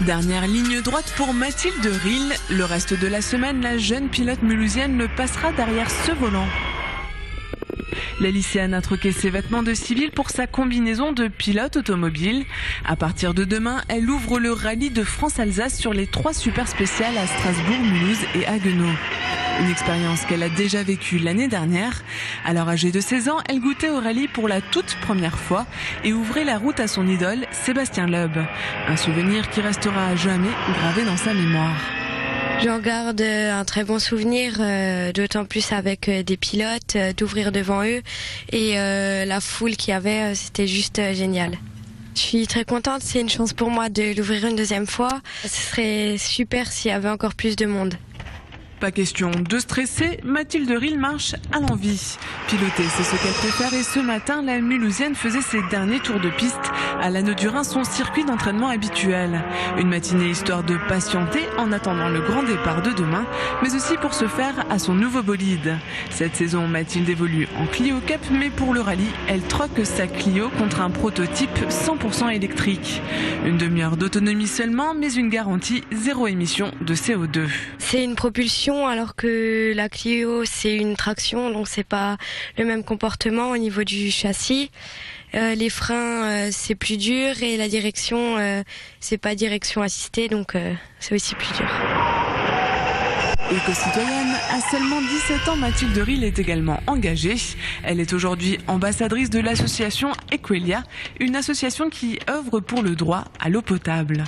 Dernière ligne droite pour Mathilde Rille. Le reste de la semaine, la jeune pilote mulhousienne ne passera derrière ce volant. La lycéenne a troqué ses vêtements de civil pour sa combinaison de pilote automobile. À partir de demain, elle ouvre le rallye de France-Alsace sur les 3 super spéciales à Strasbourg, Mulhouse et Haguenau. Une expérience qu'elle a déjà vécue l'année dernière. Alors âgée de 16 ans, elle goûtait au rallye pour la toute première fois et ouvrait la route à son idole, Sébastien Loeb. Un souvenir qui restera à jamais gravé dans sa mémoire. J'en garde un très bon souvenir, d'autant plus avec des pilotes, d'ouvrir devant eux et la foule qu'il y avait, c'était juste génial. Je suis très contente, c'est une chance pour moi de l'ouvrir une deuxième fois. Ce serait super s'il y avait encore plus de monde. Pas question de stresser, Mathilde Rille marche à l'envie. Piloter, c'est ce qu'elle préfère et ce matin, la Mulhousienne faisait ses derniers tours de piste à l'Anneau du Rhin, son circuit d'entraînement habituel. Une matinée histoire de patienter en attendant le grand départ de demain, mais aussi pour se faire à son nouveau bolide. Cette saison, Mathilde évolue en Clio Cup, mais pour le rallye, elle troque sa Clio contre un prototype 100% électrique. Une demi-heure d'autonomie seulement, mais une garantie 0 émission de CO2. C'est une propulsion alors que la Clio c'est une traction, donc c'est pas le même comportement au niveau du châssis. Les freins c'est plus dur et la direction c'est pas direction assistée, donc c'est aussi plus dur. Éco-citoyenne, à seulement 17 ans, Mathilde Rille est également engagée. Elle est aujourd'hui ambassadrice de l'association Equelia, une association qui œuvre pour le droit à l'eau potable.